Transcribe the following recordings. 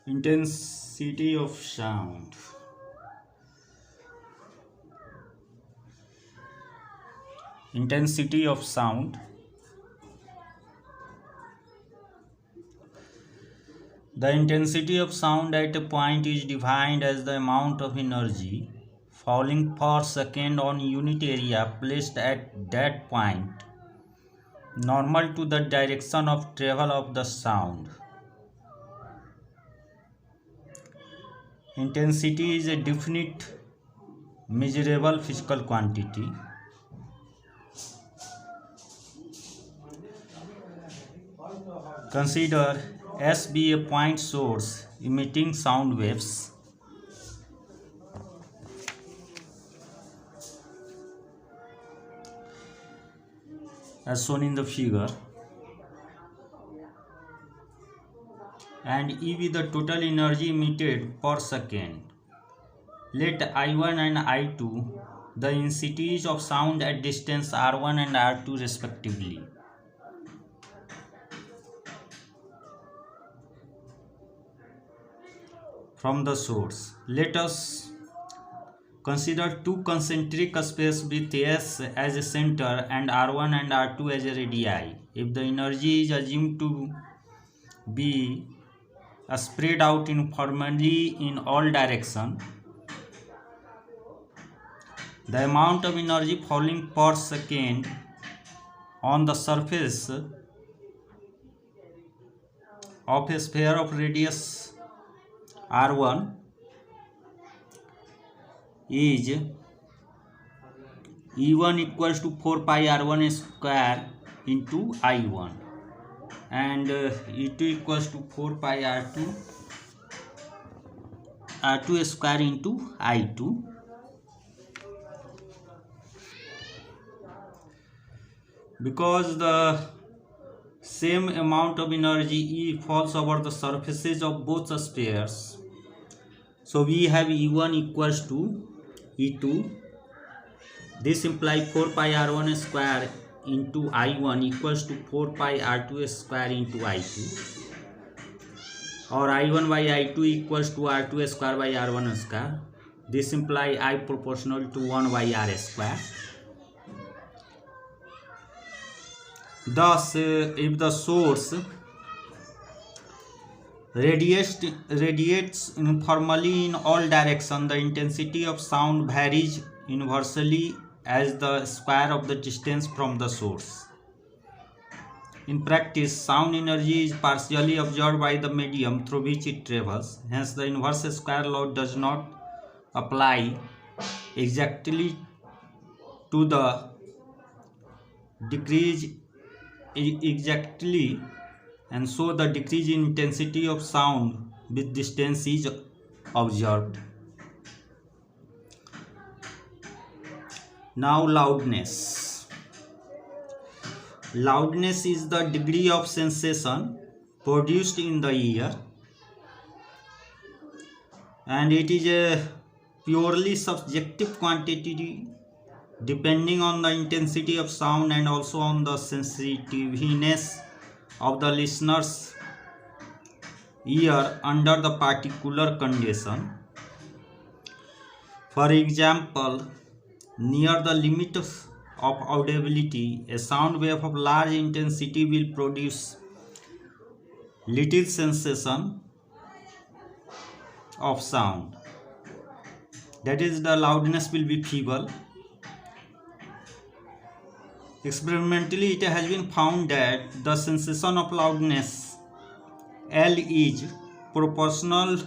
Intensity of sound. Intensity of sound. The intensity of sound at a point is defined as the amount of energy falling per second on unit area placed at that point, normal to the direction of travel of the sound. Intensity is a definite, measurable physical quantity. Consider S be a point source emitting sound waves. As shown in the figure, and E be the total energy emitted per second. Let I1 and I2 the intensities of sound at distance R1 and R2 respectively. From the source, let us consider two concentric spaces with S as a center and R1 and R2 as a radii. If the energy is assumed to be spread out uniformly in all directions, the amount of energy falling per second on the surface of a sphere of radius R1 is E1 equals to 4 pi R1 square into I1 and E2 equals to 4 pi R2 square into I2. Because the same amount of energy E falls over the surfaces of both the spheres, so we have E1 equals to E2. This implies 4 pi R1 square into I1 equals to 4 pi R2 square into I2, or I1 by I2 equals to R2 square by R1 square. This implies I proportional to 1 by R square. Thus, if the source radiates uniformly in all directions, the intensity of sound varies inversely as the square of the distance from the source. In practice, sound energy is partially absorbed by the medium through which it travels. Hence, the inverse square law does not apply exactly to the decrease exactly, and so the decrease in intensity of sound with distance is observed. Now, loudness. Loudness is the degree of sensation produced in the ear, and it is a purely subjective quantity depending on the intensity of sound and also on the sensitiveness of the listener's ear under the particular condition. For example, near the limit of audibility, a sound wave of large intensity will produce little sensation of sound. That is, the loudness will be feeble. Experimentally, it has been found that the sensation of loudness L is proportional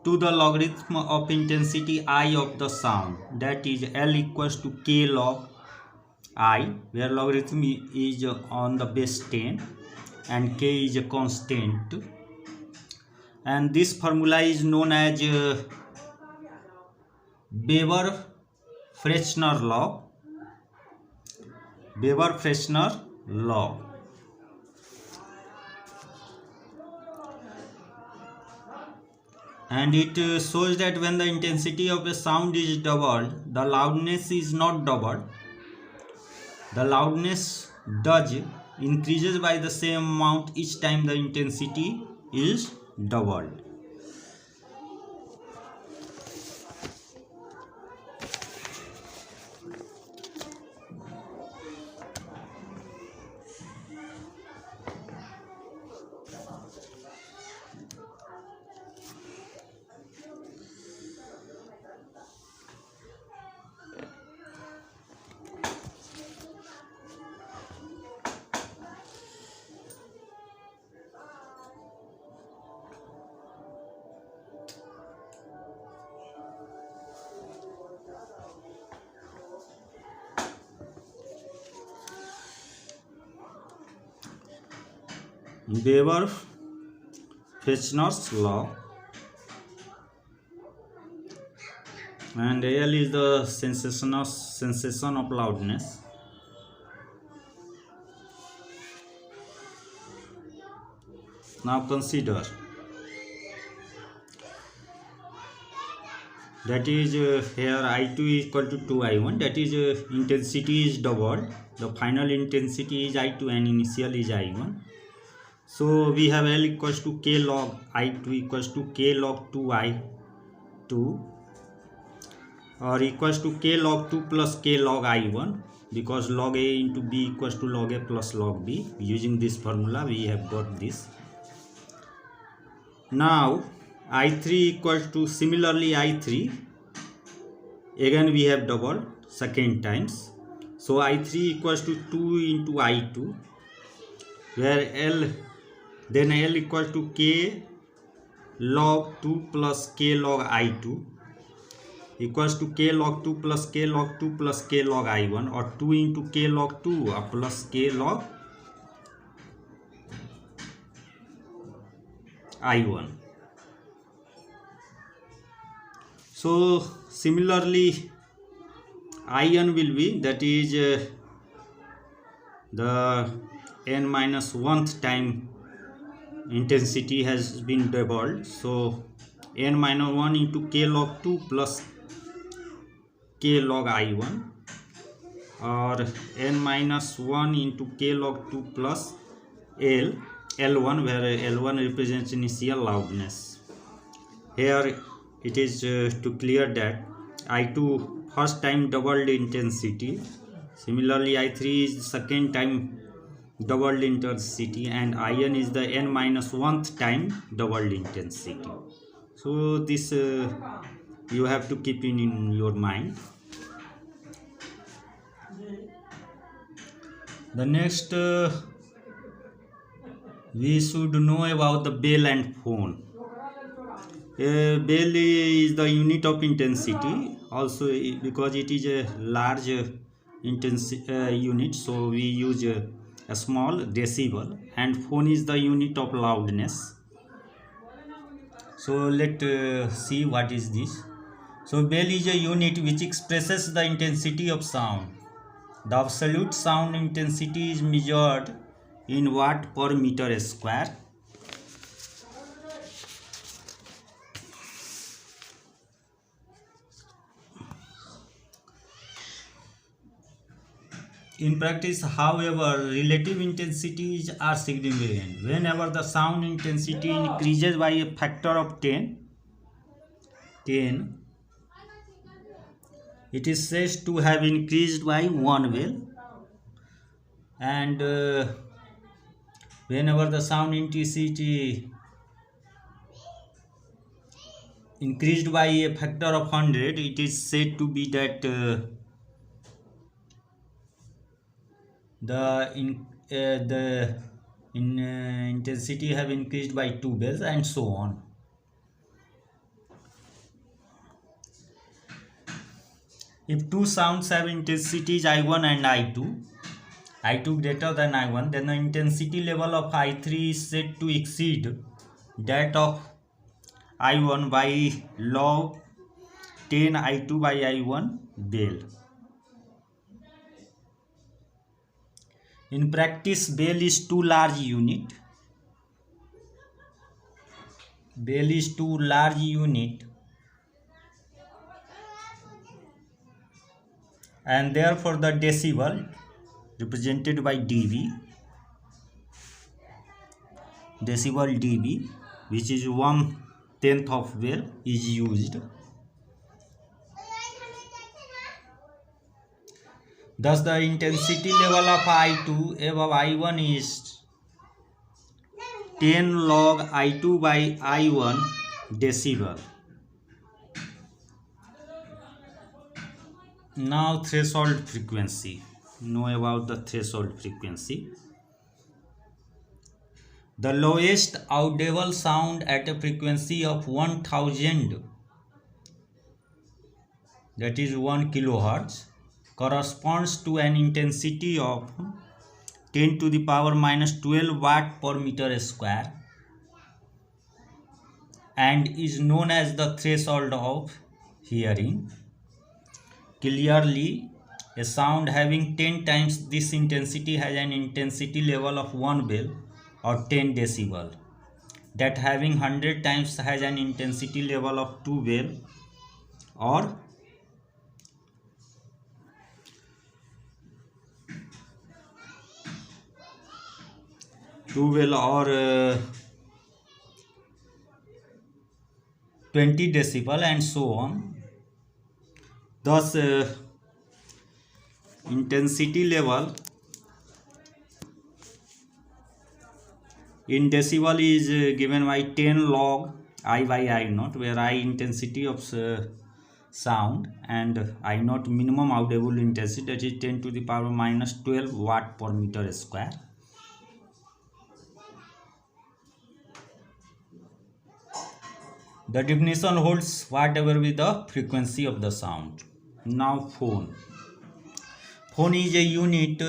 to the logarithm of intensity I of the sound. That is, L equals to K log I, where logarithm is on the base 10 and K is a constant. And this formula is known as Weber-Fechner law. Weber-Fechner law. And it shows that when the intensity of a sound is doubled, the loudness is not doubled. The loudness does increases by the same amount each time the intensity is doubled. Weber-Fechner's law, and L is the sensation of loudness. Now consider that is here I2 is equal to 2I1, that is intensity is doubled, the final intensity is I2 and initial is I1. So we have L equals to K log I2 equals to K log 2I2 or equals to K log 2 plus K log I1, because log A into B equals to log A plus log B. Using this formula we have got this. Now I3 equals to, similarly I3, again we have doubled second times, so I3 equals to 2 into I2, where L equals to K log 2 plus K log I2 equals to K log 2 plus K log 2 plus K log I1, or 2 into K log 2 plus K log I1. So similarly IN will be, that is the n minus 1th time intensity has been doubled, so n minus 1 into K log 2 plus K log I1, or n minus 1 into K log 2 plus L1, where L1 represents initial loudness. Here it is to clear that I2 first time doubled intensity, similarly I3 is second time doubled intensity, and IN is the n minus 1th time doubled intensity. So this you have to keep in your mind. The next we should know about the bell and phone. Bell is the unit of intensity, also because it is a large unit, so we use a small decibel, and phone is the unit of loudness. So let's see what is this. So bell is a unit which expresses the intensity of sound. The absolute sound intensity is measured in watt per meter square. In practice, however, relative intensities are significant. Whenever the sound intensity increases by a factor of 10, it is said to have increased by 1 bell, and whenever the sound intensity increased by a factor of 100, it is said to be that intensity have increased by 2 bells, and so on. If two sounds have intensities I1 and I2 greater than I1, then the intensity level of I3 is said to exceed that of I1 by log 10 I2 by I1 bell. In practice, bell is too large unit. And therefore the decibel represented by dB which is 1/10 of bell, is used. Thus the intensity level of I2 above I1 is 10 log I2 by I1 decibel. Now threshold frequency. Know about the threshold frequency. The lowest audible sound at a frequency of 1000, that is 1 kilohertz, corresponds to an intensity of 10 to the power minus 12 watt per meter square and is known as the threshold of hearing. Clearly, a sound having 10 times this intensity has an intensity level of 1 bell or 10 decibel. That having 100 times has an intensity level of 2 bell or 20 decibel and so on. Thus intensity level in decibel is given by 10 log I by I naught, where I intensity of sound and I naught minimum audible intensity, that is 10 to the power minus 12 watt per meter square. The definition holds whatever be the frequency of the sound. Now phone. Phone is a unit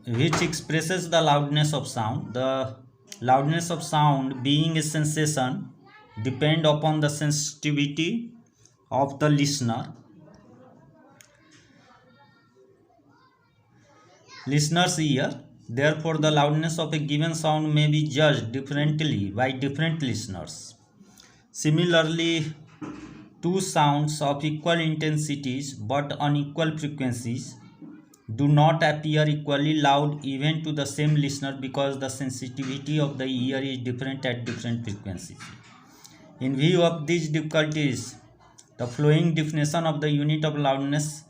which expresses the loudness of sound. The loudness of sound, being a sensation, depend upon the sensitivity of the listener's ear. Therefore, the loudness of a given sound may be judged differently by different listeners. Similarly, two sounds of equal intensities but unequal frequencies do not appear equally loud even to the same listener because the sensitivity of the ear is different at different frequencies. In view of these difficulties, the following definition of the unit of loudness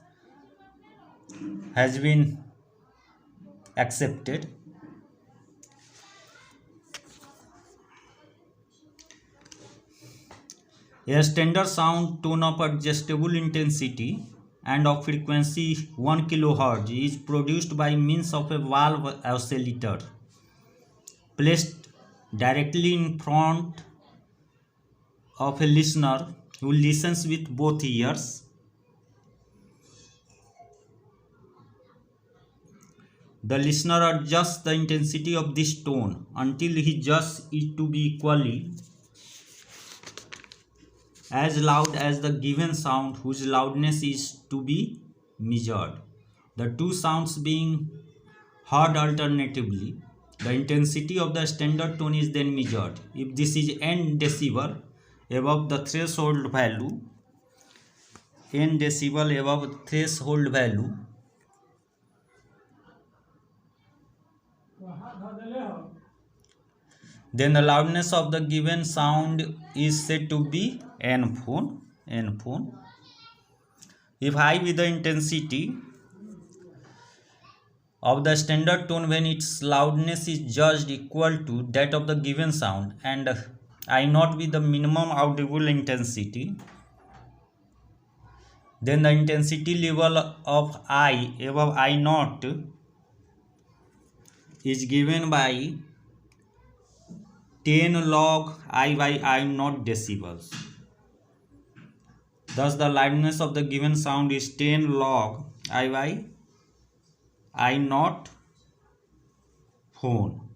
has been accepted. A standard sound tone of adjustable intensity and of frequency 1 kHz is produced by means of a valve oscillator placed directly in front of a listener who listens with both ears. The listener adjusts the intensity of this tone until he judges it to be equally as loud as the given sound whose loudness is to be measured. The two sounds being heard alternatively, the intensity of the standard tone is then measured. If this is n decibel above the threshold value, then the loudness of the given sound is said to be n phone. If high be the intensity of the standard tone when its loudness is judged equal to that of the given sound and I naught be the minimum audible intensity, then the intensity level of I above I naught is given by 10 log I by I naught decibels. Thus the loudness of the given sound is 10 log I by I naught phone.